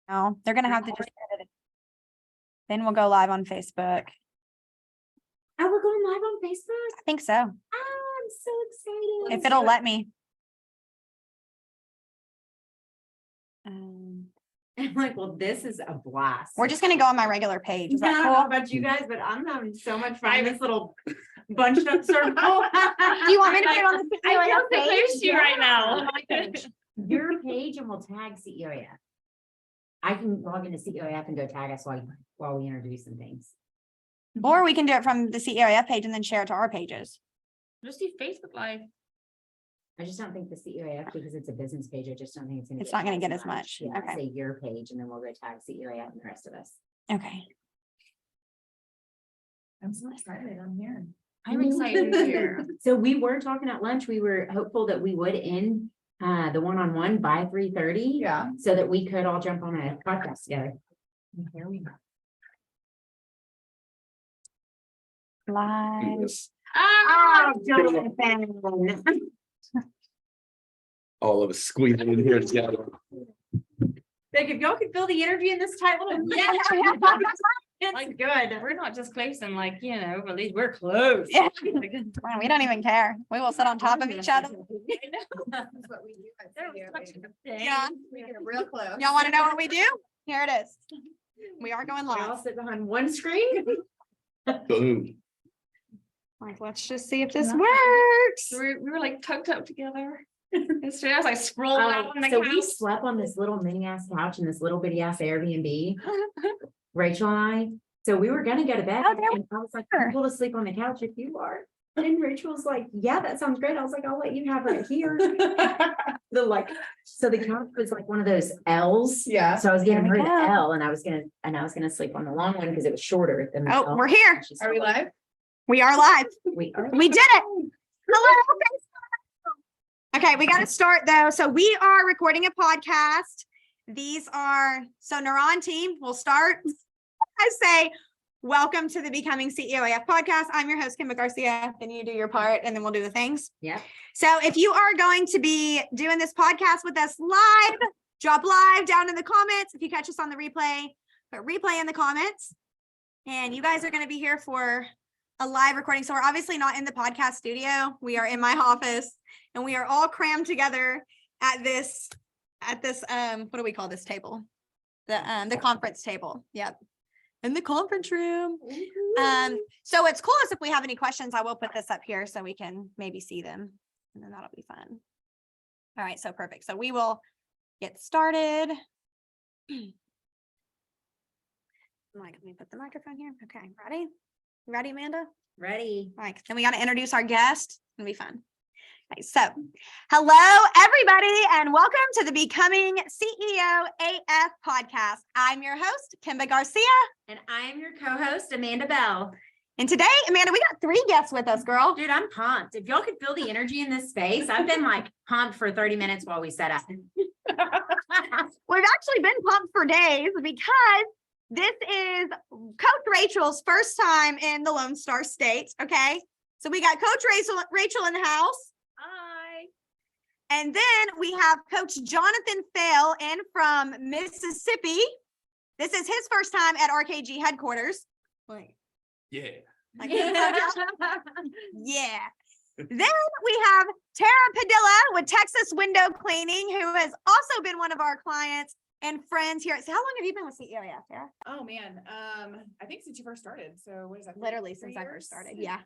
No, they're gonna have to just edit it. Then we'll go live on Facebook. Oh, we're going live on Facebook? I think so. Oh, I'm so excited. If it'll let me. I'm like, well, this is a blast. We're just gonna go on my regular page. Is I that don't know cool? about you guys, but I'm having so much fun. This little bunched up circle. Do you want me to put it on the I CEOAF feel page? you right now. Your page and we'll tag CEOAF. I can log into CEOAF and go tag us while we introduce some things. Or we can do it from the CEOAF page and then share it to our pages. Just do Facebook Live. I just don't think the CEOAF, because it's a business page, I just don't think It's not gonna get as much. Yeah, Okay. say your page and then we'll go tag CEOAF and the rest of us. Okay. I'm so excited. I'm here. I'm excited to hear. So we were talking at lunch, we were hopeful that we would end the one-on-one by 3:30. Yeah. So that we could all jump on a podcast together. Here we go. Live. Ah, Jonathan. All of us squeezing in here together. Like, if y'all could fill the energy in this tight little. It's Like, good. we're not just close and like, you know, at least we're close. Yeah. Wow, we don't even care. We will sit on top of each other. That's what we do. Yeah. We get real close. Y'all want to know what we do? Here it is. We are going We all live. sit behind one screen. Boom. Like, let's just see if this works. We were like tucked up together. Yesterday, I was like scrolling out on the So we couch. slept on this little mini ass couch in this little bitty ass Airbnb. Rachel and I, so we were gonna go to bed Oh, there and I was like, we are. I'm able to sleep on the couch if you are. And Rachel was like, yeah, that sounds great. I was like, I'll let you have right here. So the couch was like one of those L's. Yeah. So I was giving There her we the go. L and I was gonna sleep on the long one because it was shorter than the Oh, L. we're here. She's Are we like, live? We are live. We are. We did it. Hello. Okay, we got to start though. So we are recording a podcast. These are, so Neuron team, we'll start. I say, welcome to the Becoming CEOAF podcast. I'm your host, Kimba Garcia. Then you do your part and then we'll do the things. Yeah. So if you are going to be doing this podcast with us live, drop live down in the comments. If you catch us on the replay, put replay in the comments. And you guys are going to be here for a live recording. So we're obviously not in the podcast studio. We are in my office and we are all crammed together at this, what do we call this table? The conference table. Yep. In the conference room. So it's coolest if we have any questions, I will put this up here so we can maybe see them and then that'll be fun. All right. So perfect. So we will get started. Mike, let me put the microphone here. Okay. Ready? You ready, Amanda? Ready. Mike, then we got to introduce our guest. It's gonna be fun. Okay, so hello, everybody, and welcome to the Becoming CEO AF podcast. I'm your host, Kimba Garcia. And I'm your co-host, Amanda Bell. And today, Amanda, we got 3 guests with us, girl. Dude, I'm pumped. If y'all could feel the energy in this space, I've been like pumped for 30 minutes while we set up. We've actually been pumped for days because this is Coach Rachel's first time in the Lone Star State. Okay. So we got Coach Rachel in the house. Hi. And then we have Coach Jonathan Fail in from Mississippi. This is his first time at RKG headquarters. Like, Yeah. yeah. Then we have Tara Padilla with Texas Window Cleaning, who has also been one of our clients and friends here. So how long have you been with CEOAF, Tara? Oh, man. I think since you first started. So what is that? Literally 3 since I years? first started. Yeah. 3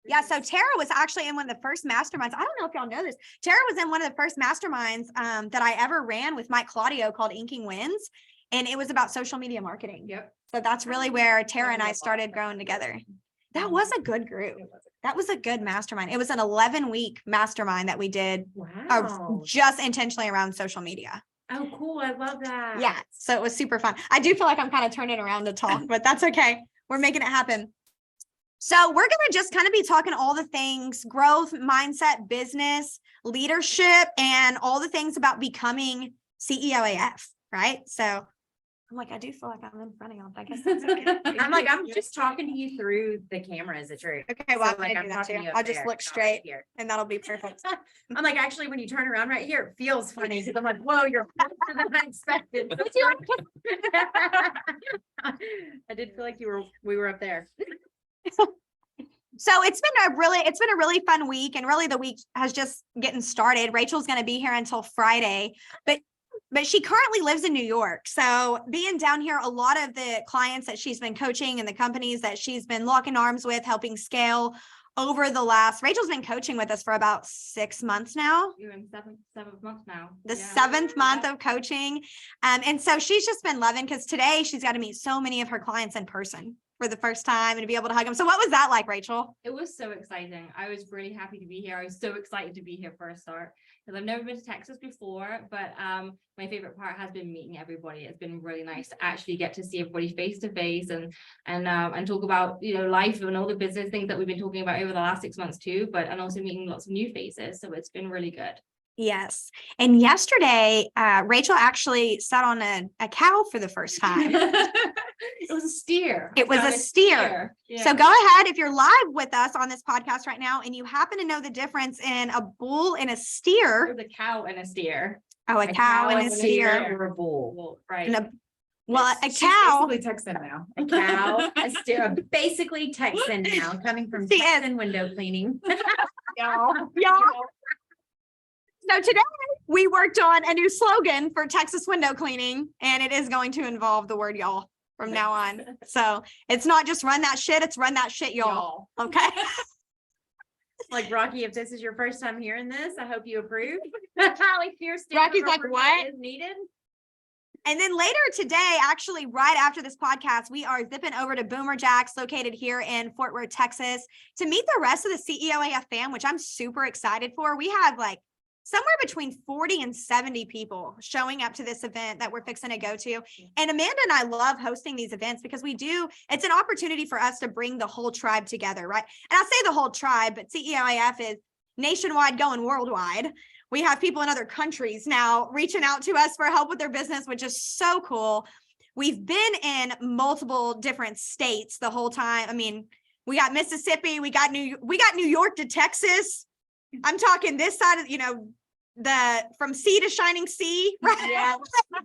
Yeah. So years. Tara was actually in one of the first masterminds. I don't know if y'all know this. Tara was in one of the first masterminds that I ever ran with Mike Claudio called Inking Wins. And it was about social media marketing. Yep. So that's really where Tara and I started growing together. That was a good group. It was. That was a good mastermind. It was an 11-week mastermind that we did Wow. just intentionally around social media. Oh, cool. I love that. Yeah. So it was super fun. I do feel like I'm kind of turning around to talk, but that's okay. We're making it happen. So we're going to just kind of be talking all the things, growth, mindset, business, leadership, and all the things about becoming CEOAF, right? So I'm like, I do feel like I'm in front of y'all, but I guess that's okay. I'm like, I'm just talking to you through the camera as a truth. Okay, well, So, I'm like, gonna do that talking to too. you up I'll just there, look not right straight here. and that'll be perfect. I'm like, actually, when you turn around right here, it feels funny because I'm like, whoa, you're faster than I expected. I did feel like we were up there. So it's been a really fun week, and really the week has just getting started. Rachel's going to be here until Friday, but she currently lives in New York. So being down here, a lot of the clients that she's been coaching and the companies that she's been locking arms with, helping scale over the last, Rachel's been coaching with us for about 6 months now. You're in seventh month now. The Yeah. 7th month of coaching. And so she's just been loving, because today she's got to meet so many of her clients in person for the first time and to be able to hug them. So what was that like, Rachel? It was so exciting. I was really happy to be here. I was so excited to be here for a start because I've never been to Texas before, but my favorite part has been meeting everybody. It's been really nice to actually get to see everybody face to face and talk about, you know, life and all the business things that we've been talking about over the last 6 months too, and also meeting lots of new faces. So it's been really good. Yes. And yesterday, Rachel actually sat on a cow for the first time. It was a steer. It was I found a steer. Yeah. So go ahead, if you're live with us on this podcast right now and you happen to know the difference in a bull and a It steer. was a cow and a steer. Oh, a cow and a steer. Or a bull. Well, right. And well, a She's cow. basically Texan now. A cow, a steer, basically Texan now, coming from She is. Texan window cleaning. Y'all. So today we worked on a new slogan for Texas window cleaning, and it is going to involve the word y'all from now on. So it's not just run that shit, it's run that shit, y'all. Okay. Like, Rocky, if this is your first time hearing this, I hope you approve. Like, your steer Rocky's like, representative what? is needed. And then later today, actually, right after this podcast, we are zipping over to Boomer Jacks, located here in Fort Worth, Texas, to meet the rest of the CEOAF fam, which I'm super excited for. We have like somewhere between 40 and 70 people showing up to this event that we're fixing to go to. And Amanda and I love hosting these events because it's an opportunity for us to bring the whole tribe together, right? And I say the whole tribe, but CEOAF is nationwide going worldwide. We have people in other countries now reaching out to us for help with their business, which is so cool. We've been in multiple different states the whole time. I mean, we got Mississippi, we got New York to Texas. I'm talking this side of, from sea to shining sea, right? Yeah.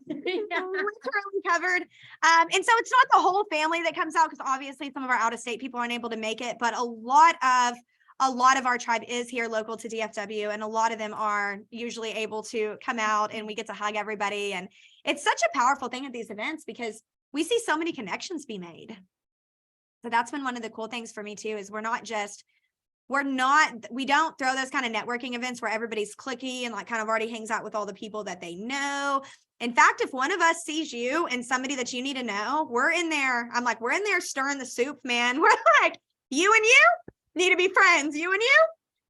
Literally covered. And so it's not the whole family that comes out, because obviously some of our out of state people aren't able to make it, but a lot of our tribe is here local to DFW, and a lot of them are usually able to come out and we get to hug everybody. And it's such a powerful thing at these events because we see so many connections be made. So that's been one of the cool things for me too, is we don't throw those kind of networking events where everybody's cliquey and like kind of already hangs out with all the people that they know. In fact, if one of us sees you and somebody that you need to know, we're in there stirring the soup, man. We're like, you and you need to be friends. You and you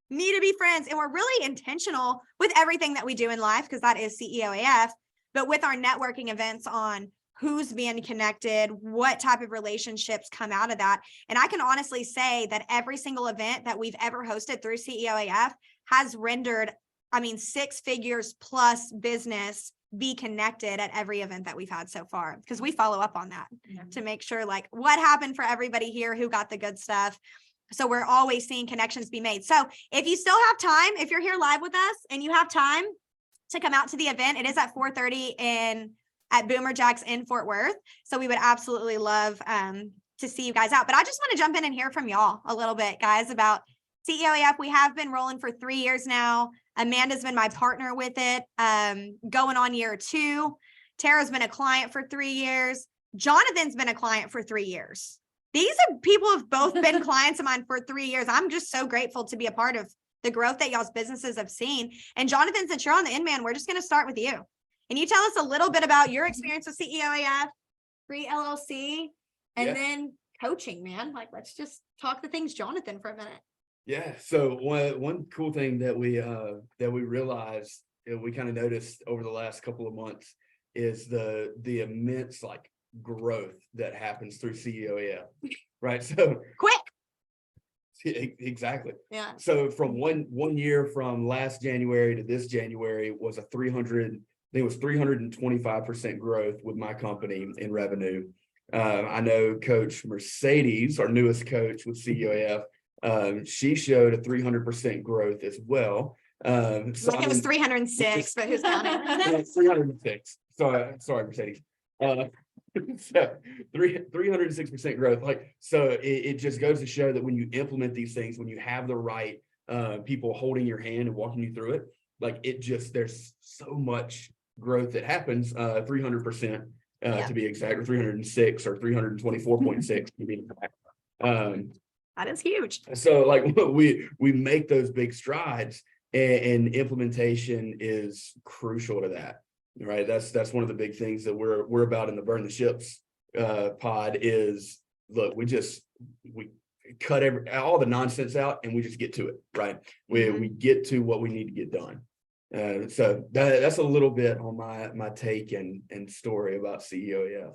need to be friends. And we're really intentional with everything that we do in life, because that is CEOAF, but with our networking events on who's being connected, what type of relationships come out of that. And I can honestly say that every single event that we've ever hosted through CEOAF has rendered, 6 figures plus business be connected at every event that we've had so far, because we follow up on that to make sure like what happened for everybody here, who got the good stuff. So we're always seeing connections be made. So if you still have time, if you're here live with us and you have time to come out to the event, it is at 4:30 at Boomer Jacks in Fort Worth. So we would absolutely love to see you guys out. But I just want to jump in and hear from y'all a little bit, guys, about CEOAF. We have been rolling for 3 years now. Amanda's been my partner with it, going on year 2. Tara's been a client for 3 years. Jonathan's been a client for 3 years. These are people who have both been clients of mine for 3 years. I'm just so grateful to be a part of the growth that y'all's businesses have seen. And Jonathan, since you're on the end, man, we're just going to start with you. Can you tell us a little bit about your experience with CEOAF, Free LLC, and then coaching, man? Like, let's just talk the things, Jonathan, for a minute. Yeah. So one cool thing that we realized, we kind of noticed over the last couple of months is the immense like growth that happens through CEOAF, right? So Quick. Exactly. Yeah. So from one year from last January to this January was a 300 think it was 325% growth with my company in revenue. I know Coach Mercedes, our newest coach with CEOAF, she showed a 300% growth as well. So Like it was 306, but who's counting? 306. Sorry, Mercedes. So 306% growth. Like, so it just goes to show that when you implement these things, when you have the right people holding your hand and walking you through it, like there's so much growth that happens, 300% to be exact, or 306 or 324.6 to be exact. That is huge. So like we make those big strides, and implementation is crucial to that, right? That's one of the big things that we're about in the Burn the Ships pod is, look, we cut all the nonsense out and we just get to it, right? We get to what we need to get done. So that's a little bit on my take and story about CEOAF.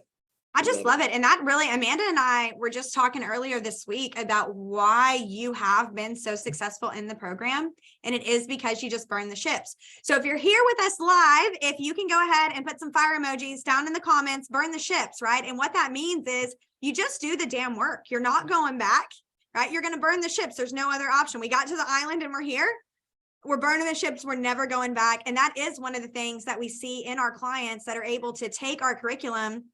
I just love it. And that really, Amanda and I were just talking earlier this week about why you have been so successful in the program. And it is because you just burn the ships. So if you're here with us live, if you can go ahead and put some fire emojis down in the comments, burn the ships, right? And what that means is you just do the damn work. You're not going back, right? You're going to burn the ships. There's no other option. We got to the island and we're here. We're burning the ships. We're never going back. And that is one of the things that we see in our clients that are able to take our curriculum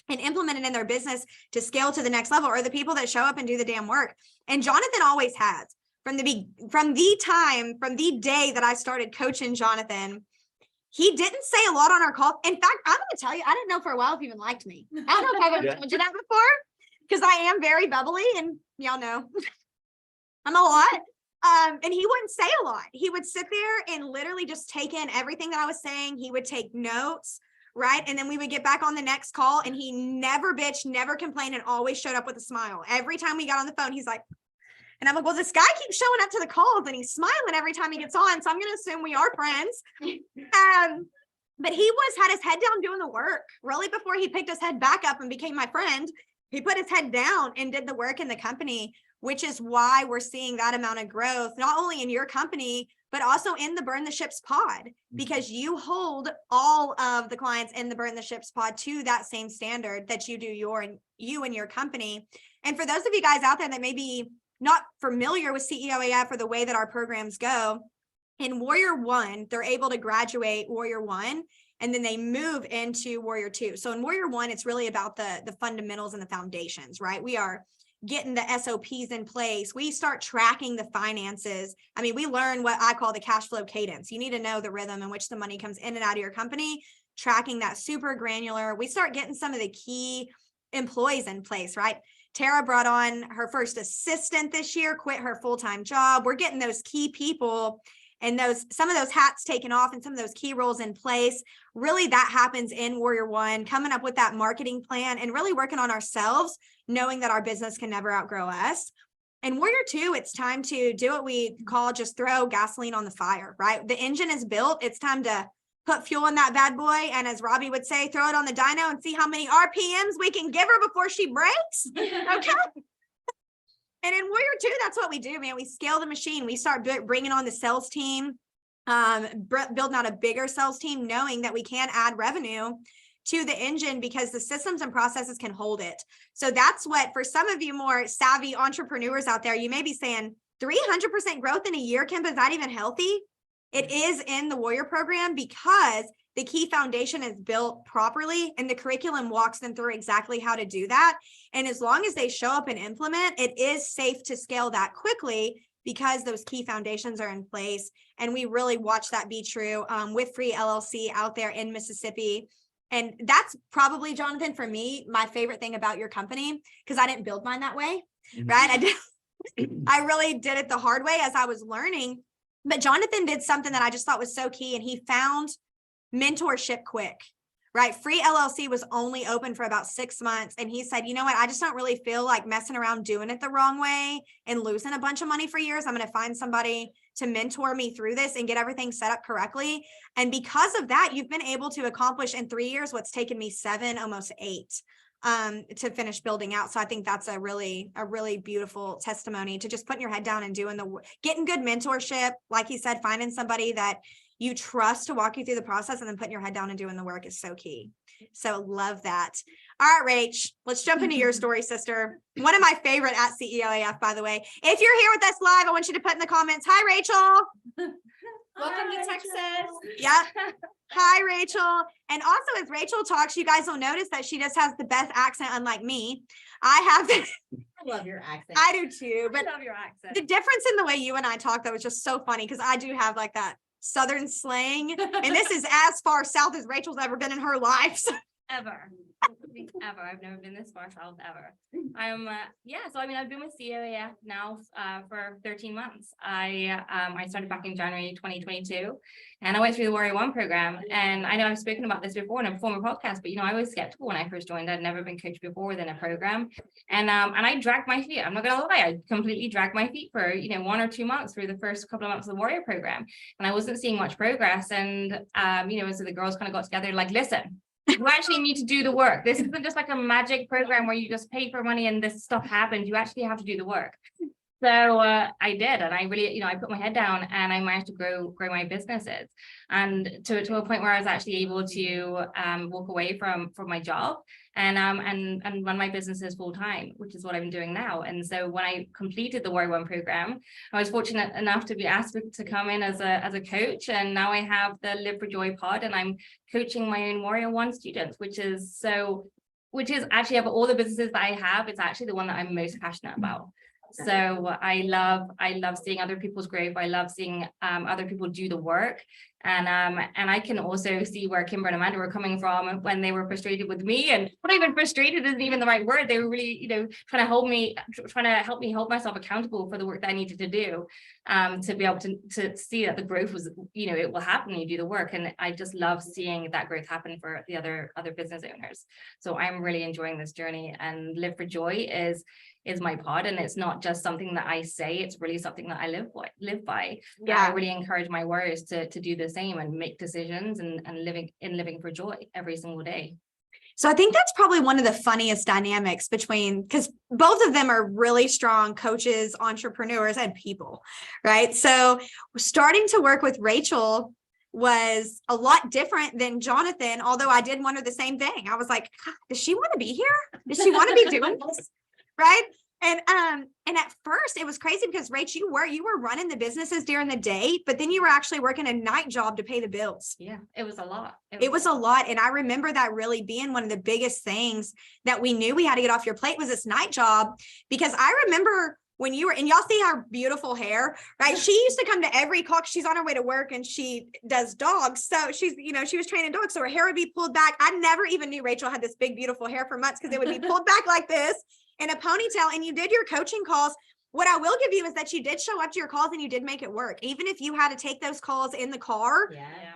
and implement it in their business to scale to the next level, or the people that show up and do the damn work. And Jonathan always has, from the day that I started coaching Jonathan. He didn't say a lot on our call. In fact, I'm going to tell you, I didn't know for a while if he even liked me. I don't know if I've ever told you that before, because I am very bubbly, and y'all know I'm a lot. And he wouldn't say a lot. He would sit there and literally just take in everything that I was saying. He would take notes. Right. And then we would get back on the next call, and he never bitched, never complained, and always showed up with a smile. Every time we got on the phone, he's like, and I'm like, well, this guy keeps showing up to the calls and he's smiling every time he gets on. So I'm going to assume we are friends. But he had his head down doing the work really before he picked his head back up and became my friend. He put his head down and did the work in the company, which is why we're seeing that amount of growth, not only in your company, but also in the Burn the Ships pod, because you hold all of the clients in the Burn the Ships pod to that same standard that you do you and your company. And for those of you guys out there that may be not familiar with CEOAF or the way that our programs go, in Warrior 1, they're able to graduate Warrior 1, and then they move into Warrior 2. So in Warrior 1, it's really about the fundamentals and the foundations, right? We are getting the SOPs in place. We start tracking the finances. I mean, we learn what I call the cash flow cadence. You need to know the rhythm in which the money comes in and out of your company, tracking that super granular. We start getting some of the key employees in place, right? Tara brought on her first assistant this year, quit her full-time job. We're getting those key people and some of those hats taken off and some of those key roles in place. Really, that happens in Warrior 1, coming up with that marketing plan and really working on ourselves, knowing that our business can never outgrow us. And Warrior 2, it's time to do what we call just throw gasoline on the fire, right? The engine is built. It's time to put fuel in that bad boy. And as Robbie would say, throw it on the dyno and see how many RPMs we can give her before she breaks. Okay. And in Warrior 2, that's what we do, man. We scale the machine. We start bringing on the sales team, building out a bigger sales team, knowing that we can add revenue to the engine because the systems and processes can hold it. So that's what, for some of you more savvy entrepreneurs out there, you may be saying 300% growth in a year, Kim, is that even healthy? It is in the Warrior program because the key foundation is built properly and the curriculum walks them through exactly how to do that. And as long as they show up and implement, it is safe to scale that quickly because those key foundations are in place. And we really watch that be true with Free LLC out there in Mississippi. And that's probably, Jonathan, for me, my favorite thing about your company, because I didn't build mine that way, right? I really did it the hard way as I was learning. But Jonathan did something that I just thought was so key, and he found mentorship quick, right? Free LLC was only open for about 6 months. And he said, you know what? I just don't really feel like messing around doing it the wrong way and losing a bunch of money for years. I'm going to find somebody to mentor me through this and get everything set up correctly. And because of that, you've been able to accomplish in 3 years what's taken me 7, almost 8 to finish building out. So I think that's a really beautiful testimony to just putting your head down and doing getting good mentorship. Like he said, finding somebody that you trust to walk you through the process, and then putting your head down and doing the work is so key. So love that. All right, Rach, let's jump into your story, sister. One of my favorite at CEOAF, by the way. If you're here with us live, I want you to put in the comments, hi, Rachel. Welcome to Texas. Yeah. Hi, Rachel. And also, as Rachel talks, you guys will notice that she just has the best accent, unlike me. I have the, I love your accent. I do too, but I love your accent. the difference in the way you and I talk, though, is just so funny because I do have like that Southern slang. And this is as far south as Rachel's ever been in her life. So Ever. Ever. I've never been this far south ever. So I mean, I've been with COAF now for 13 months. I started back in January 2022, and I went through the Warrior One program. And I know I've spoken about this before in a former podcast, but I was skeptical when I first joined. I'd never been coached before within a program, and I dragged my feet. I'm not gonna lie, I completely dragged my feet for 1 or 2 months through the first couple of months of the Warrior program, and I wasn't seeing much progress. And so the girls kind of got together, like, listen, you actually need to do the work. This isn't just like a magic program where you just pay for money and this stuff happens. You actually have to do the work. So I did, and I really, I put my head down, and I managed to grow my businesses, and to a point where I was actually able to walk away from my job and run my businesses full time, which is what I'm doing now. And so when I completed the Warrior One program, I was fortunate enough to be asked to come in as a coach, and now I have the Live for Joy pod, and I'm coaching my own Warrior One students, which is actually, of all the businesses that I have, it's actually the one that I'm most passionate about. So I love seeing other people's growth. I love seeing other people do the work. And I can also see where Kimber and Amanda were coming from when they were frustrated with me, and not even frustrated isn't even the right word. They were really, trying to help me hold myself accountable for the work that I needed to do, to be able to see that the growth was, it will happen when you do the work. And I just love seeing that growth happen for the other business owners. So I'm really enjoying this journey, and Live for Joy is my pod, and it's not just something that I say, it's really something that I live by. Yeah. I really encourage my warriors to do the same and make decisions and living for joy every single day. So I think that's probably one of the funniest dynamics between, because both of them are really strong coaches, entrepreneurs, and people, right? So starting to work with Rachel was a lot different than Jonathan, although I did wonder the same thing. I was like, does she want to be here? Does she want to be doing this? Right. And at first it was crazy because Rach, you were running the businesses during the day, but then you were actually working a night job to pay the bills. Yeah, it was a lot. It was a lot. And I remember that really being one of the biggest things that we knew we had to get off your plate was this night job, because I remember when you were, and y'all see her beautiful hair, right? She used to come to every call. She's on her way to work and she does dogs. So she's, she was training dogs. So her hair would be pulled back. I never even knew Rachel had this big, beautiful hair for months, because it would be pulled back like this in a ponytail. And you did your coaching calls. What I will give you is that you did show up to your calls and you did make it work. Even if you had to take those calls in the car,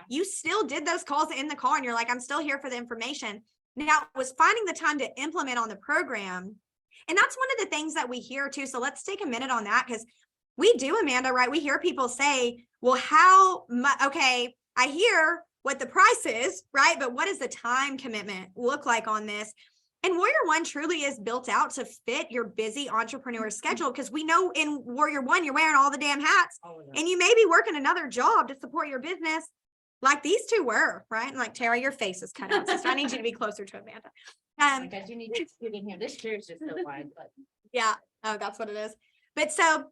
you still did those calls in the car, and you're like, I'm still here for the information. Now it was finding the time to implement on the program. And that's one of the things that we hear too. So let's take a minute on that, because we do, Amanda, right? We hear people say, well, how much? Okay, I hear what the price is, right? But what does the time commitment look like on this? And Warrior One truly is built out to fit your busy entrepreneur schedule, because we know in Warrior One, you're wearing all the damn hats, and you may be working another job to support your business, like these two were, right? And like, Tara, your face is cut out, so I need you to be closer to Amanda. Because you need to scoot in here. This chair is just so wide, but yeah, oh, that's what it is. But so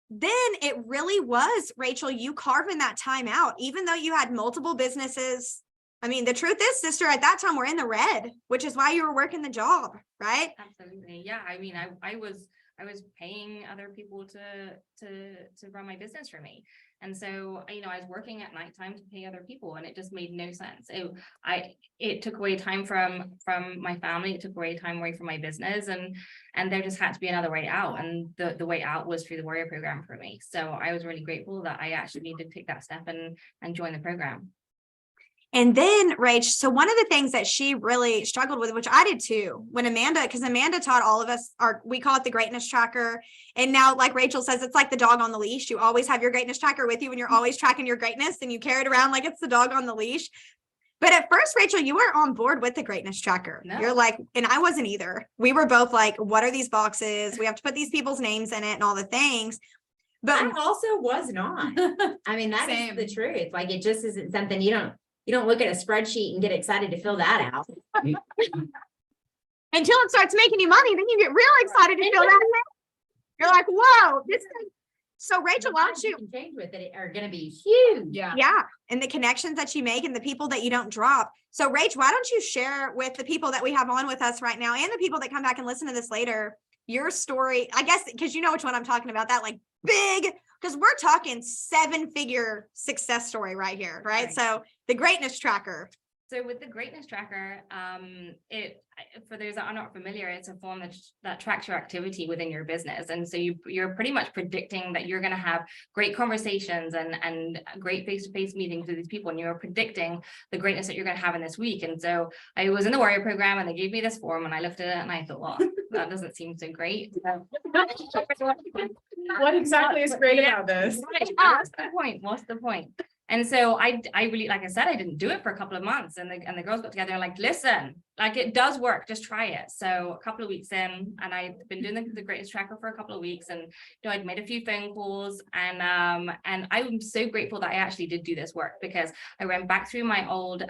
then it really was, Rachel, you carving that time out, even though you had multiple businesses. I mean, the truth is, sister, at that time we're in the red, which is why you were working the job, right? Absolutely. Yeah. I mean, I was paying other people to run my business for me. And so, I was working at nighttime to pay other people, and it just made no sense. It took away time from my family. It took time away from my business, and there just had to be another way out. And the way out was through the Warrior program for me. So I was really grateful that I actually needed to take that step and join the program. And then, Rach, so one of the things that she really struggled with, which I did too, when because Amanda taught all of us, we call it the greatness tracker. And now, like Rachel says, it's like the dog on the leash. You always have your greatness tracker with you, and you're always tracking your greatness, and you carry it around like it's the dog on the leash. But at first, Rachel, you weren't on board with the greatness tracker. No. You're like, and I wasn't either. We were both like, what are these boxes? We have to put these people's names in it and all the things. But I also was not. I mean, that is the Same. truth. Like, it just isn't something you don't look at a spreadsheet and get excited to fill that out. until it starts making you money, then you get real excited to feel that. You're like, whoa, this is. So Rachel, why don't you? Can change with it are going to be huge. Yeah. Yeah, and the connections that you make and the people that you don't drop. So Rach, why don't you share with the people that we have on with us right now and the people that come back and listen to this later, your story, I guess, because you know which one I'm talking about, that like big, because we're talking 7-figure success story right here, right? Right. So the greatness tracker. So with the greatness tracker, for those that are not familiar, it's a form that tracks your activity within your business. And so you're pretty much predicting that you're going to have great conversations and great face-to-face meetings with these people. And you're predicting the greatness that you're going to have in this week. And so I was in the Warrior program and they gave me this form and I looked at it and I thought, well, that doesn't seem so great. What exactly is great about this? What's the point? What's the point? And so I really, like I said, I didn't do it for a couple of months, and the girls got together and like, listen, like it does work, just try it. So a couple of weeks in, and I'd been doing the greatest tracker for a couple of weeks, and I'd made a few phone calls, and I'm so grateful that I actually did do this work, because I went back through my old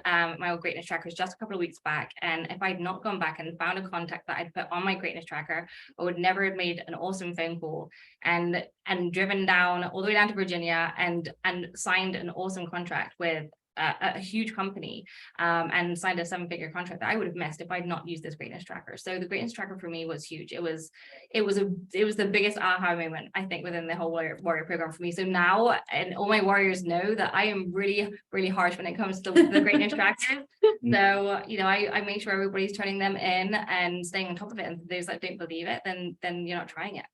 greatness trackers just a couple of weeks back, and if I'd not gone back and found a contact that I'd put on my greatness tracker, I would never have made an awesome phone call and driven down all the way down to Virginia and signed an awesome contract with a huge company, and signed a 7-figure contract that I would have missed if I'd not used this greatness tracker. So the greatness tracker for me was huge. It was the biggest aha moment, I think, within the whole warrior program for me. So now, and all my warriors know that I am really, really harsh when it comes to the greatness tracker. So, I make sure everybody's turning them in and staying on top of it. And those that don't believe it, then you're not trying it.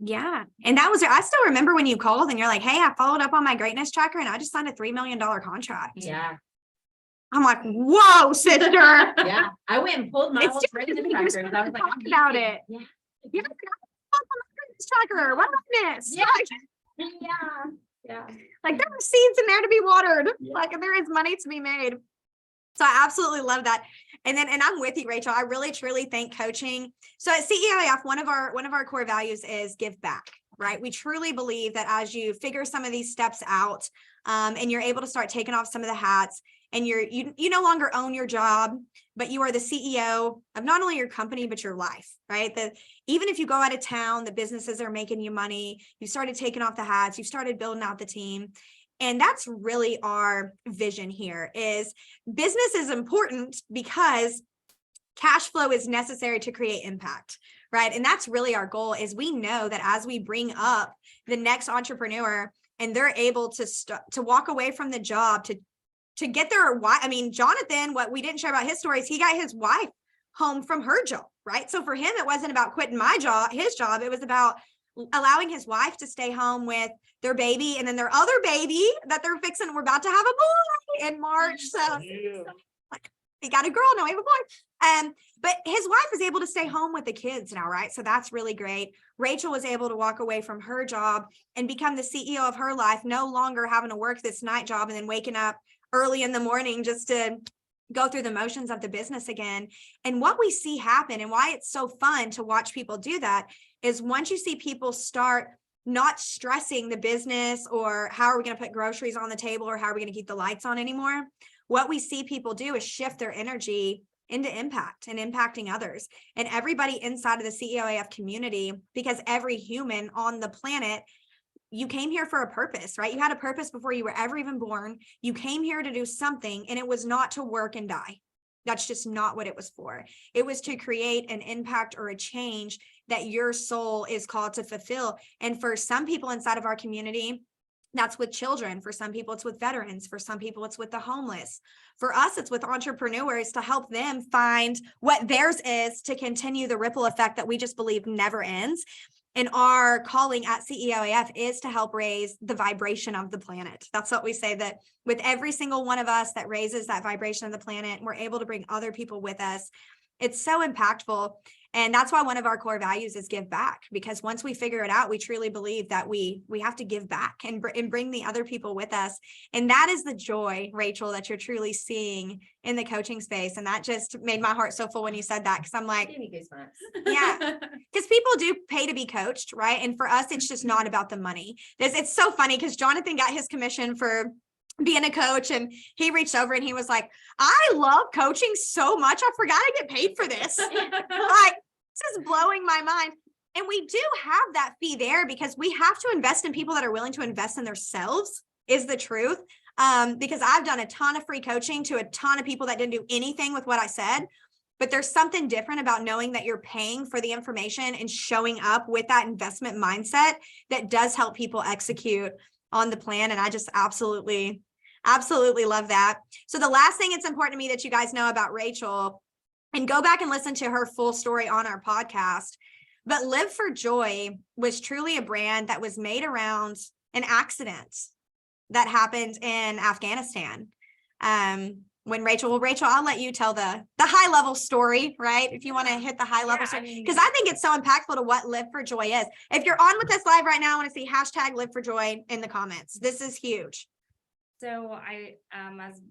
Yeah. And that was, I still remember when you called and you're like, hey, I followed up on my greatness tracker and I just signed a $3 million contract. Yeah. I'm like, whoa, sister. Yeah. I went and pulled my It's whole just greatness because tracker. we I was like, talk I'm about using- it. Yeah. Yeah, greatness tracker. What did I miss? Yeah. Like, Yeah. like there are seeds in there to be watered. Yeah. Like, and there is money to be made. So I absolutely love that. And I'm with you, Rachel. I really, truly think coaching. So at CEOAF, one of our core values is give back, right? We truly believe that as you figure some of these steps out, and you're able to start taking off some of the hats, and you no longer own your job, but you are the CEO of not only your company, but your life, right? That even if you go out of town, the businesses are making you money, you started taking off the hats, you started building out the team. And that's really our vision here is business is important because cash flow is necessary to create impact, right? And that's really our goal is we know that as we bring up the next entrepreneur and they're able to walk away from the job to get their wife. I mean, Jonathan, what we didn't share about his story is he got his wife home from her job, right? So for him, it wasn't about quitting his job. It was about allowing his wife to stay home with their baby and then their other baby that they're fixing. We're about to have a boy in March. So like he got a girl, now we have a boy. But his wife is able to stay home with the kids now, right? So that's really great. Rachel was able to walk away from her job and become the CEO of her life, no longer having to work this night job and then waking up early in the morning just to go through the motions of the business again. And what we see happen and why it's so fun to watch people do that is once you see people start not stressing the business or how are we going to put groceries on the table or how are we going to keep the lights on anymore, what we see people do is shift their energy into impact and impacting others. And everybody inside of the CEOAF community, because every human on the planet, you came here for a purpose, right? You had a purpose before you were ever even born. You came here to do something, and it was not to work and die. That's just not what it was for. It was to create an impact or a change that your soul is called to fulfill. And for some people inside of our community, that's with children. For some people, it's with veterans. For some people, it's with the homeless. For us, it's with entrepreneurs to help them find what theirs is to continue the ripple effect that we just believe never ends. And our calling at CEOAF is to help raise the vibration of the planet. That's what we say, that with every single one of us that raises that vibration of the planet, we're able to bring other people with us. It's so impactful. And that's why one of our core values is give back, because once we figure it out, we truly believe that we have to give back and bring the other people with us. And that is the joy, Rachel, that you're truly seeing in the coaching space. And that just made my heart so full when you said that, because I'm like, Gave me goosebumps. yeah, because people do pay to be coached, right? And for us, it's just not about the money. It's so funny because Jonathan got his commission for being a coach, and he reached over and he was like, I love coaching so much, I forgot I get paid for this. Like, this is blowing my mind. And we do have that fee there because we have to invest in people that are willing to invest in themselves, is the truth. Because I've done a ton of free coaching to a ton of people that didn't do anything with what I said. But there's something different about knowing that you're paying for the information and showing up with that investment mindset that does help people execute on the plan. And I just absolutely love that. So the last thing it's important to me that you guys know about Rachel, and go back and listen to her full story on our podcast, but Live for Joy was truly a brand that was made around an accident that happened in Afghanistan. When Rachel, I'll let you tell the high level story, right? If you want to hit the high level story, because I think it's so impactful to what Live for Joy is. If you're on with us live right now, I want to see hashtag Live for Joy in the comments. This is huge. So I, as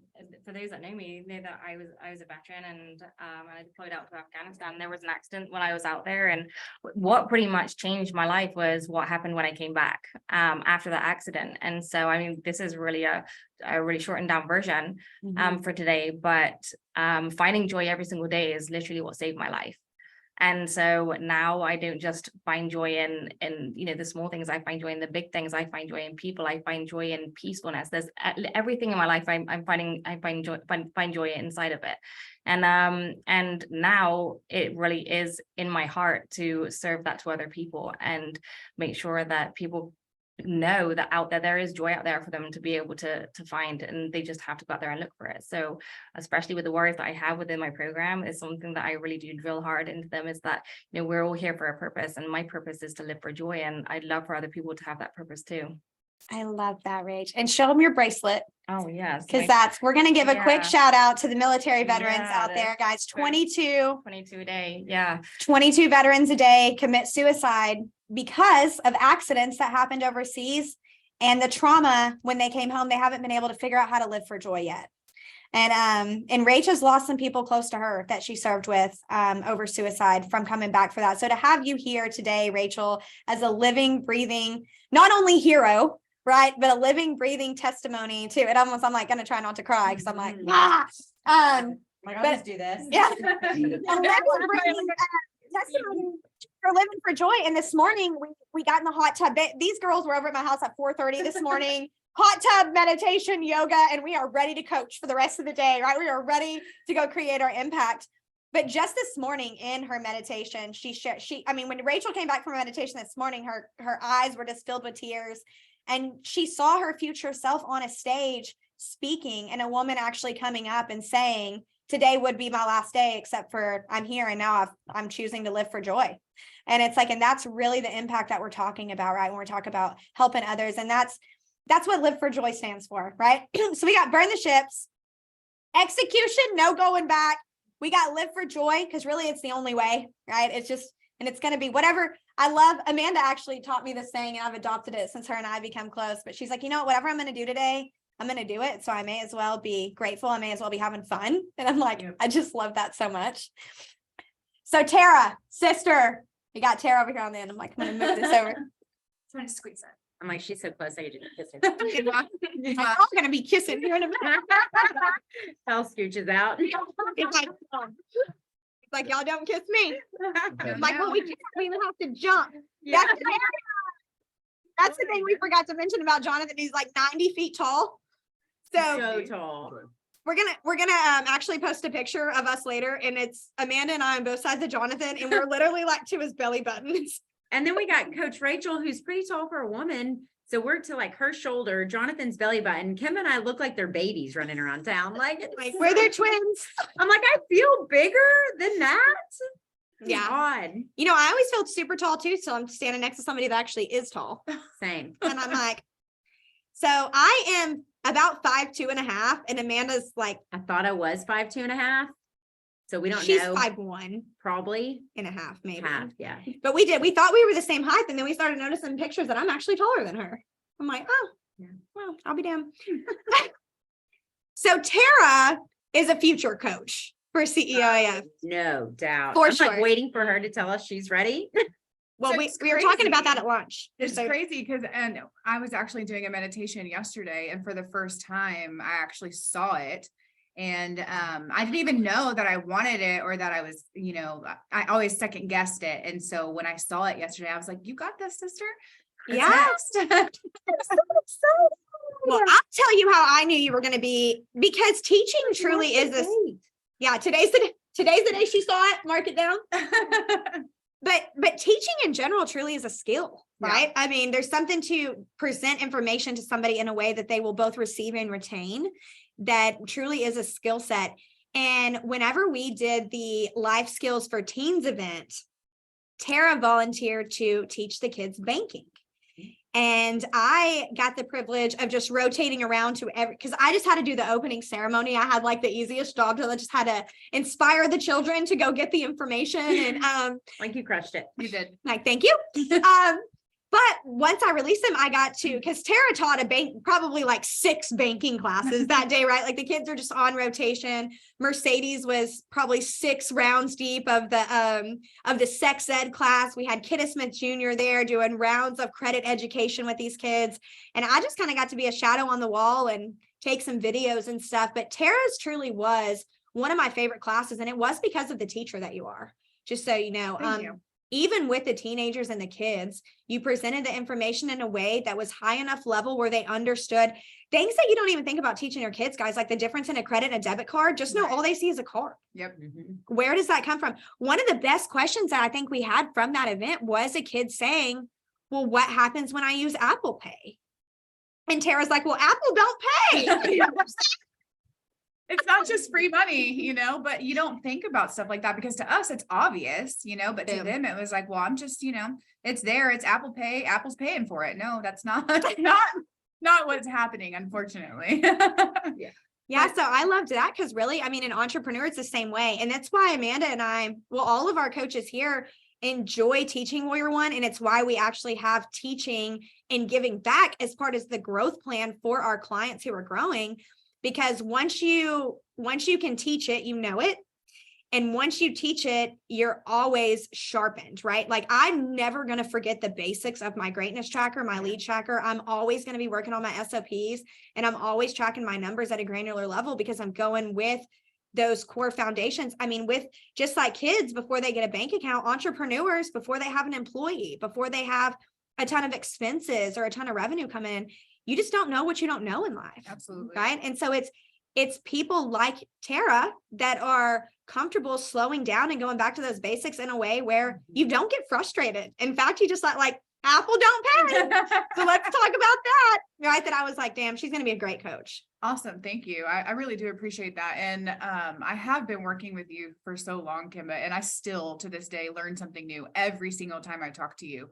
for those that know me, know that I was a veteran, and I deployed out to Afghanistan. There was an accident when I was out there, and what pretty much changed my life was what happened when I came back after that accident. And so, I mean, this is really a really shortened down version for today, but finding joy every single day is literally what saved my life. And so now I don't just find joy in the small things. I find joy in the big things. I find joy in people. I find joy in peacefulness. There's everything in my life. I find joy inside of it. And now it really is in my heart to serve that to other people and make sure that people know that out there is joy out there for them to be able to find, and they just have to go out there and look for it. So especially with the warriors that I have within my program, is something that I really do drill hard into them, is that we're all here for a purpose, and my purpose is to live for joy, and I'd love for other people to have that purpose too. I love that, Rach. And show them your bracelet. Oh yes, because we're going to give a quick shout out to the military veterans out there, guys. 22 a day. Yeah. 22 veterans a day commit suicide because of accidents that happened overseas, and the trauma when they came home. They haven't been able to figure out how to live for joy yet. And Rach has lost some people close to her that she served with over suicide from coming back for that. So to have you here today, Rachel, as a living, breathing, not only hero, right, but a living, breathing testimony too. I'm like going to try not to cry because I'm like, I'll just do this. Yeah. Testimony for living for joy. And this morning we got in the hot tub. These girls were over at my house at 4:30 this morning. Hot tub, meditation, yoga, and we are ready to coach for the rest of the day, right? We are ready to go create our impact. But just this morning in her meditation, when Rachel came back from meditation this morning, her eyes were just filled with tears. And she saw her future self on a stage speaking, and a woman actually coming up and saying, today would be my last day, except for I'm here and now I'm choosing to live for joy. And it's like, and that's really the impact that we're talking about, right? When we're talking about helping others. And that's what Live for Joy stands for, right? So we got burn the ships, execution, no going back. We got Live for Joy, because really it's the only way, right? It's just, and it's going to be whatever. I love, Amanda actually taught me this saying, and I've adopted it since her and I become close, but she's like, whatever I'm going to do today, I'm going to do it. So I may as well be grateful. I may as well be having fun. And I'm like, I just love that so much. So Tara, sister, we got Tara over here on the end. I'm like, I'm going to move this over. Trying to squeeze it. I'm like, she's so close. I didn't kiss her. I'm going to be kissing here in a minute. Hell scooches out. It's like, y'all don't kiss me. Like, well, we even have to jump. Yeah. That's the thing we forgot to mention about Jonathan. He's like 90 feet tall. So tall. We're gonna actually post a picture of us later, and it's Amanda and I on both sides of Jonathan, and we're literally like to his belly buttons. And then we got Coach Rachel, who's pretty tall for a woman. So we're to like her shoulder, Jonathan's belly button. Kim and I look like they're babies running around town. Like We're their twins. I'm like, I feel bigger than that. Yeah. Odd. I always felt super tall too. So I'm standing next to somebody that actually is tall. Same. And I'm like, so I am about 5'2.5", and Amanda's like, I thought I was 5'2.5". So we don't She's know. 5'1" Probably and a half, maybe. half. Yeah. But we thought we were the same height, and then we started noticing pictures that I'm actually taller than her. I'm like, oh, Yeah. well, I'll be damned. So Tara is a future coach for CEOAF. No doubt. For I'm sure. like waiting for her to tell us she's ready. Well, So we it's were talking about that crazy. at lunch. It's So- crazy because, and I was actually doing a meditation yesterday, and for the first time, I actually saw it. And I didn't even know that I wanted it, or that I was, I always second guessed it. And so when I saw it yesterday, I was like, you got this, sister. What's Yeah. next? Well, I'll tell you how I knew you were going to be, because teaching truly is this. Yeah, today's the day she saw it. Mark it down. But teaching in general truly is a skill, Yeah. right? I mean, there's something to present information to somebody in a way that they will both receive and retain. That truly is a skill set. And whenever we did the Life Skills for Teens event, Tara volunteered to teach the kids banking. And I got the privilege of just rotating around to because I just had to do the opening ceremony. I had like the easiest job to just had to inspire the children to go get the information. And Like you crushed it. You did. like, thank you. But once I released them, I got to, because Tara taught probably like 6 banking classes that day, right? Like the kids are just on rotation. Mercedes was probably 6 rounds deep of the sex ed class. We had Kidda Smith Jr. there doing rounds of credit education with these kids. And I just kind of got to be a shadow on the wall and take some videos and stuff. But Tara's truly was one of my favorite classes. And it was because of the teacher that you are, just so you know. Thank you. Even with the teenagers and the kids, you presented the information in a way that was high enough level where they understood things that you don't even think about teaching your kids, guys, like the difference in a credit and a debit card. Just know Right. all they see is a card. Yep. Where does that come from? One of the best questions that I think we had from that event was a kid saying, well, what happens when I use Apple Pay? And Tara's like, well, Apple don't pay. It's not just free money, but you don't think about stuff like that because to us it's obvious, but to Yeah. them it was like, well, I'm just, it's there, it's Apple Pay, Apple's paying for it. No, that's not not what's happening, unfortunately. Yeah, so I loved that because really, I mean, an entrepreneur is the same way. And that's why Amanda and I, well, all of our coaches here enjoy teaching Warrior One. And it's why we actually have teaching and giving back as part of the growth plan for our clients who are growing. Because once you can teach it, you know it. And once you teach it, you're always sharpened, right? Like I'm never going to forget the basics of my greatness tracker, my lead tracker. I'm always going to be working on my SOPs, and I'm always tracking my numbers at a granular level because I'm going with those core foundations. I mean, with just like kids before they get a bank account, entrepreneurs before they have an employee, before they have a ton of expenses or a ton of revenue come in, you just don't know what you don't know in life. Absolutely. Right. And so it's people like Tara that are comfortable slowing down and going back to those basics in a way where you don't get frustrated. In fact, you just like Apple don't pay. So let's talk about that. Right. That I was like, damn, she's going to be a great coach. Awesome. Thank you. I really do appreciate that. And I have been working with you for so long, Kimba, and I still to this day learn something new every single time I talk to you.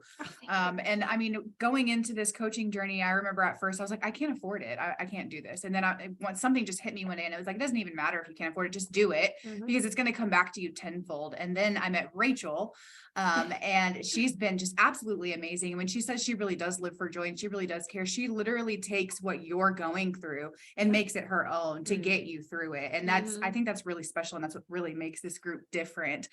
And I mean, going into this coaching journey, I remember at first I was like, I can't afford it. I can't do this. And then once something just hit me one day and it was like, it doesn't even matter if you can't afford it, just do it because it's going to come back to you tenfold. And then I met Rachel and she's been just absolutely amazing. And when she says she really does live for joy and she really does care, she literally takes what you're going through and makes it her own to get you through it. And that's, I think that's really special. And that's what really makes this group different.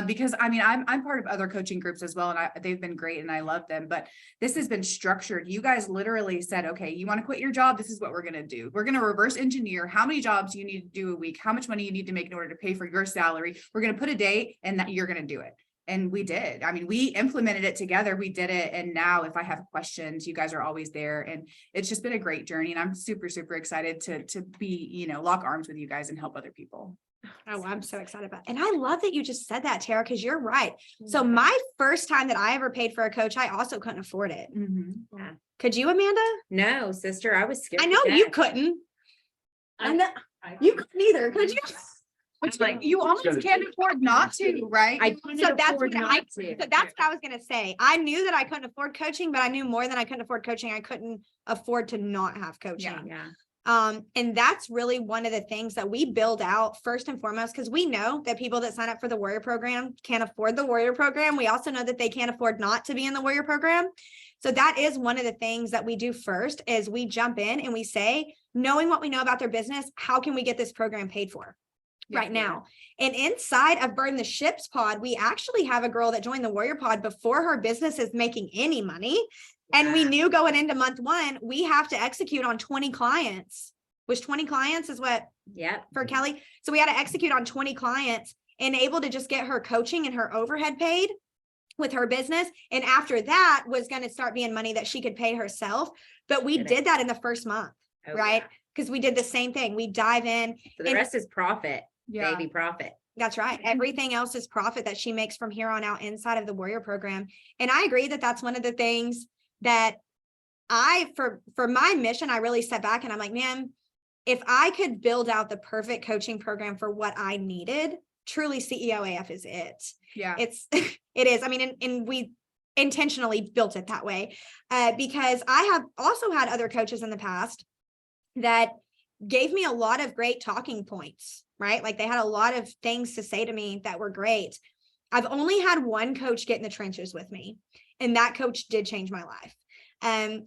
Because I mean, I'm part of other coaching groups as well. And they've been great and I love them, but this has been structured. You guys literally said, okay, you want to quit your job? This is what we're going to do. We're going to reverse engineer how many jobs you need to do a week, how much money you need to make in order to pay for your salary. We're going to put a date and that you're going to do it. And we did. I mean, we implemented it together. We did it. And now if I have questions, you guys are always there. And it's just been a great journey. And I'm super, super excited to be, lock arms with you guys and help other people. Oh, I'm so excited about it. And I love that you just said that, Tara, because you're right. So my first time that I ever paid for a coach, I also couldn't afford it. Yeah. Could you, Amanda? No, sister, I was scared. I know you couldn't. You couldn't either, could you? Which like you almost can't afford not to, right? So that's what I was going to say. I knew that I couldn't afford coaching, but I knew more than I couldn't afford coaching. I couldn't afford to not have coaching. Yeah. And that's really one of the things that we build out first and foremost, because we know that people that sign up for the Warrior Program can't afford the Warrior Program. We also know that they can't afford not to be in the Warrior Program. So that is one of the things that we do first is we jump in and we say, knowing what we know about their business, how can we get this program paid for right now? And inside of Burn the Ships pod, we actually have a girl that joined the Warrior pod before her business is making any money. And we knew going into month 1, we have to execute on 20 clients, which 20 clients is what for Kelly. So we had to execute on 20 clients and able to just get her coaching and her overhead paid with her business. And after that was going to start being money that she could pay herself. But we did that in the first month, right? Because we did the same thing. We dive in. So the rest is profit, baby profit. That's right. Everything else is profit that she makes from here on out inside of the Warrior Program. And I agree that that's one of the things that for my mission, I really stepped back and I'm like, man, if I could build out the perfect coaching program for what I needed, truly CEOAF is it. Yeah, it is. I mean, and we intentionally built it that way because I have also had other coaches in the past that gave me a lot of great talking points, right? Like they had a lot of things to say to me that were great. I've only had one coach get in the trenches with me, and that coach did change my life.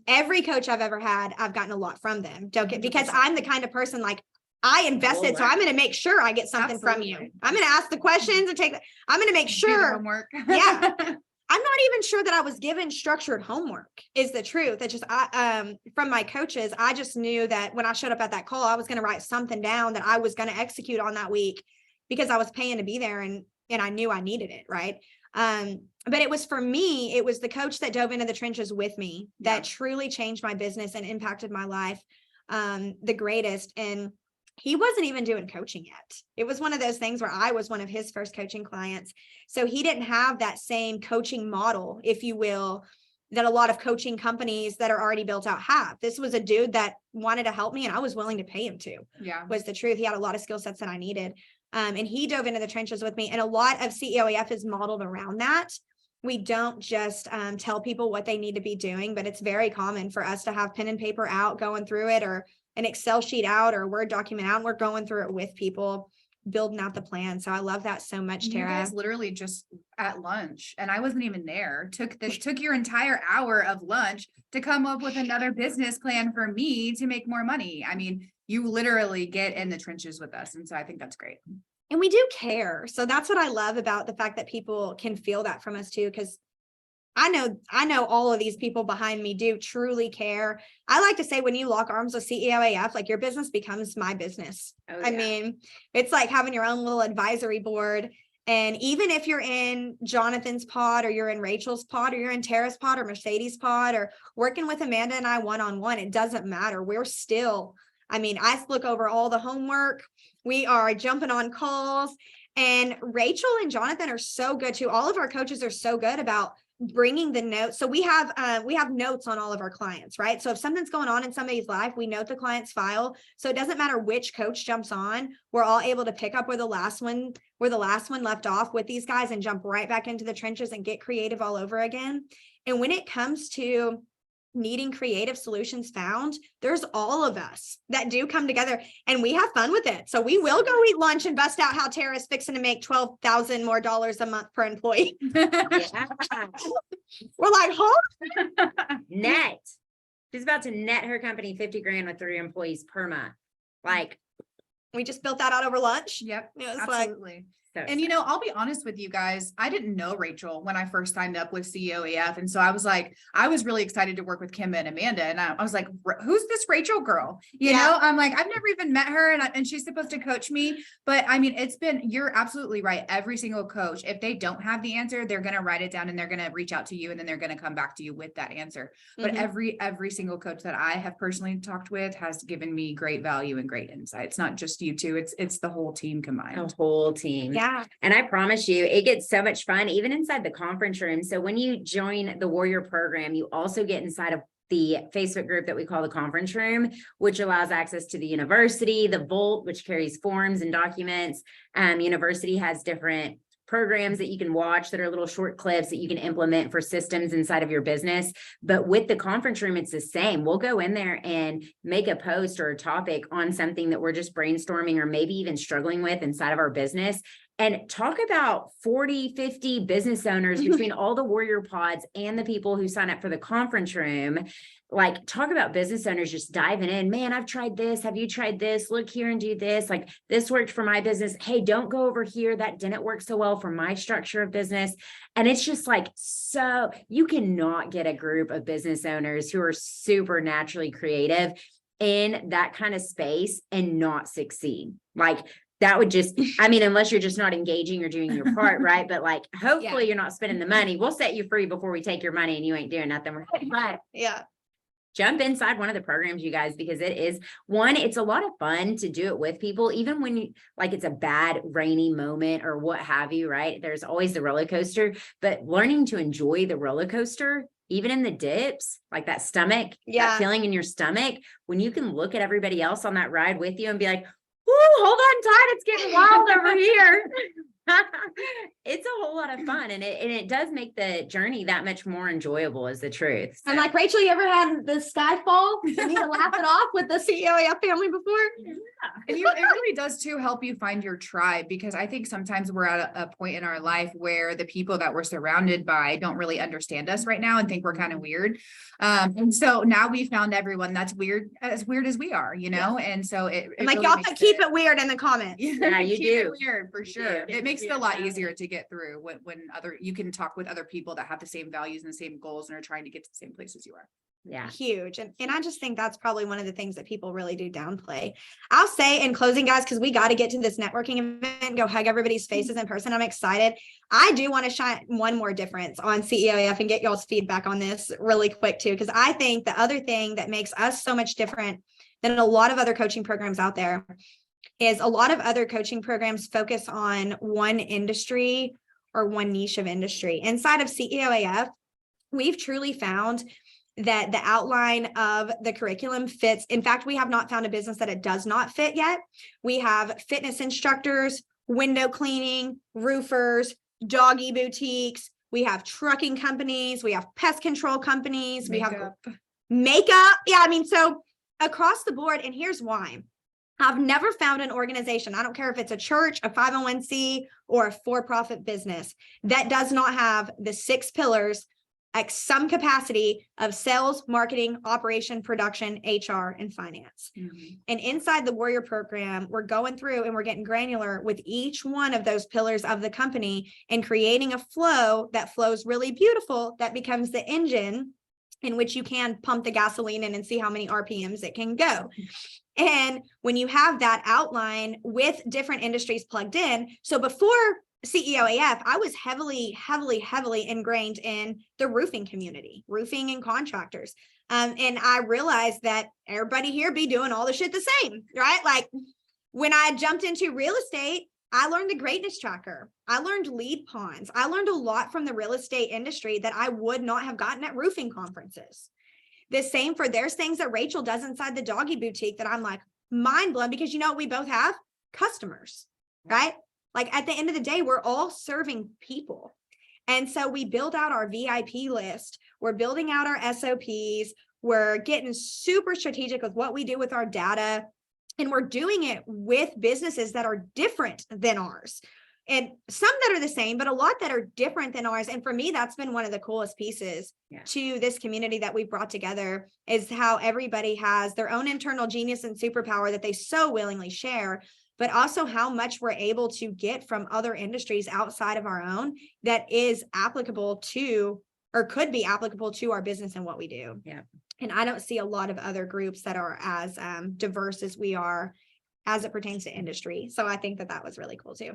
Every coach I've ever had, I've gotten a lot from them. Because I'm the kind of person like I invested, so I'm going to make sure I get something from you. I'm going to ask the questions and I'm going to make sure. Homework. Yeah. I'm not even sure that I was given structured homework is the truth. That just from my coaches, I just knew that when I showed up at that call, I was going to write something down that I was going to execute on that week because I was paying to be there and I knew I needed it. Right. But it was for me, it was the coach that dove into the trenches with me that truly changed my business and impacted my life the greatest. And he wasn't even doing coaching yet. It was one of those things where I was one of his first coaching clients. So he didn't have that same coaching model, if you will, that a lot of coaching companies that are already built out have. This was a dude that wanted to help me and I was willing to pay him to. Was the truth. He had a lot of skill sets that I needed. And he dove into the trenches with me. And a lot of CEOAF is modeled around that. We don't just tell people what they need to be doing, but it's very common for us to have pen and paper out going through it, or an Excel sheet out, or a Word document out, and we're going through it with people, building out the plan. So I love that so much, Tara. You guys literally just at lunch, and I wasn't even there, took your entire hour of lunch to come up with another business plan for me to make more money. I mean, you literally get in the trenches with us. And so I think that's great. And we do care. So that's what I love about the fact that people can feel that from us too, because I know all of these people behind me do truly care. I like to say when you lock arms with CEOAF, like your business becomes my business. I mean, it's like having your own little advisory board. And even if you're in Jonathan's pod, or you're in Rachel's pod, or you're in Tara's pod, or Mercedes' pod, or working with Amanda and I one-on-one, it doesn't matter. We're still, I mean, I look over all the homework. We are jumping on calls, and Rachel and Jonathan are so good too. All of our coaches are so good about bringing the notes. So we have notes on all of our clients, right? So if something's going on in somebody's life, we note the client's file. So it doesn't matter which coach jumps on, we're all able to pick up where the last one left off with these guys and jump right back into the trenches and get creative all over again. And when it comes to needing creative solutions found, there's all of us that do come together and we have fun with it. So we will go eat lunch and bust out how Tara's fixing to make $12,000 more a month per employee. We're like, huh? Net. She's about to net her company 50 grand with 3 employees per month. Like, we just built that out over lunch. Yep. It was Absolutely. And, I'll be honest with you guys. I didn't know Rachel when I first signed up with CEOAF. And so I was really excited to work with Kim and Amanda. And I was like, who's this Rachel girl? You know, I'm like, I've never even met her and she's supposed to coach me. But I mean, you're absolutely right. Every single coach, if they don't have the answer, they're going to write it down and they're going to reach out to you and then they're going to come back to you with that answer. But every single coach that I have personally talked with has given me great value and great insight. It's not just you two, it's the whole team combined. The whole team. Yeah. And I promise you, it gets so much fun, even inside the conference room. So when you join the Warrior program, you also get inside of the Facebook group that we call the conference room, which allows access to the university, the Vault, which carries forms and documents. University has different programs that you can watch that are little short clips that you can implement for systems inside of your business. But with the conference room, it's the same. We'll go in there and make a post or a topic on something that we're just brainstorming or maybe even struggling with inside of our business, and talk about 40, 50 business owners between all the warrior pods and the people who sign up for the conference room. Like, talk about business owners just diving in. Man, I've tried this. Have you tried this? Look here and do this. Like, this worked for my business. Hey, don't go over here. That didn't work so well for my structure of business. And it's just like, so you cannot get a group of business owners who are super naturally creative in that kind of space and not succeed. Like, that would just, I mean, unless you're just not engaging or doing your part, right? But like, hopefully you're not spending the money. We'll set you free before we take your money and you ain't doing nothing. But Yeah. jump inside one of the programs, you guys, because it is one, it's a lot of fun to do it with people, even when you like it's a bad rainy moment or what have you, right? There's always the roller coaster, but learning to enjoy the roller coaster, even in the dips, like that stomach, that feeling in your stomach, when you can look at everybody else on that ride with you and be like, "Woo, hold on tight, it's getting wild over here." It's a whole lot of fun, and it does make the journey that much more enjoyable, is the truth. I'm like, Rachel, you ever had the sky fall? You need to laugh it off with the CEOAF family before? And it really does too help you find your tribe, because I think sometimes we're at a point in our life where the people that we're surrounded by don't really understand us right now and think we're kind of weird. And so now we found everyone that's weird as we are, you know? And so it I'm like, really y'all makes can keep it weird in the comments. Yeah, you keep do. it weird for sure. It makes it a lot easier to get through when you can talk with other people that have the same values and the same goals and are trying to get to the same place as you are. Yeah. Huge. And I just think that's probably one of the things that people really do downplay. I'll say in closing, guys, because we got to get to this networking event, go hug everybody's faces in person. I'm excited. I do want to shine one more difference on CEOAF and get y'all's feedback on this really quick too, because I think the other thing that makes us so much different than a lot of other coaching programs out there is a lot of other coaching programs focus on one industry or one niche of industry. Inside of CEOAF, we've truly found that the outline of the curriculum fits. In fact, we have not found a business that it does not fit yet. We have fitness instructors, window cleaning, roofers, doggy boutiques. We have trucking companies. We have pest control companies. We have makeup. Yeah, I mean, so across the board. And here's why. I've never found an organization, I don't care if it's a church, a 501c, or a for-profit business, that does not have the 6 pillars at some capacity of sales, marketing, operation, production, HR, and finance. Mm-hmm. And inside the Warrior program, we're going through and we're getting granular with each one of those pillars of the company and creating a flow that flows really beautiful, that becomes the engine in which you can pump the gasoline in and see how many RPMs it can go. And when you have that outline with different industries plugged in, so before CEOAF, I was heavily ingrained in the roofing community, roofing and contractors. And I realized that everybody here be doing all the shit the same, right? Like when I jumped into real estate, I learned the greatness tracker. I learned lead ponds. I learned a lot from the real estate industry that I would not have gotten at roofing conferences. The same for there's things that Rachel does inside the doggy boutique that I'm like mind blown, because you know, we both have customers, right? Like at the end of the day, we're all serving people. And so we build out our VIP list. We're building out our SOPs. We're getting super strategic with what we do with our data. And we're doing it with businesses that are different than ours. And some that are the same, but a lot that are different than ours. And for me, that's been one of the coolest pieces to this community that we've brought together, is how everybody has their own internal genius and superpower that they so willingly share, but also how much we're able to get from other industries outside of our own that is applicable to, or could be applicable to, our business and what we do. Yeah. And I don't see a lot of other groups that are as diverse as we are as it pertains to industry. So I think that was really cool too.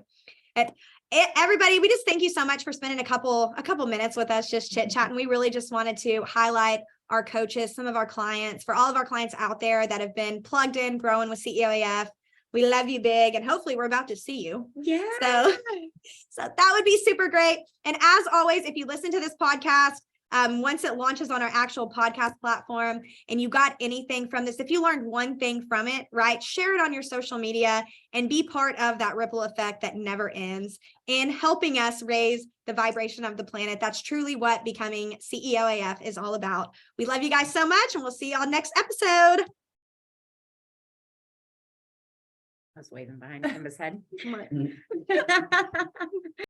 Everybody, we just thank you so much for spending a couple minutes with us, just chit chatting. We really just wanted to highlight our coaches, some of our clients, for all of our clients out there that have been plugged in, growing with CEOAF. We love you big, and hopefully we're about to see you. Yeah. So that would be super great. And as always, if you listen to this podcast, Once it launches on our actual podcast platform and you got anything from this, if you learned one thing from it, right, share it on your social media and be part of that ripple effect that never ends in helping us raise the vibration of the planet. That's truly what becoming CEO AF is all about. We love you guys so much, and we'll see y'all next episode. I was waving behind Kimba's head.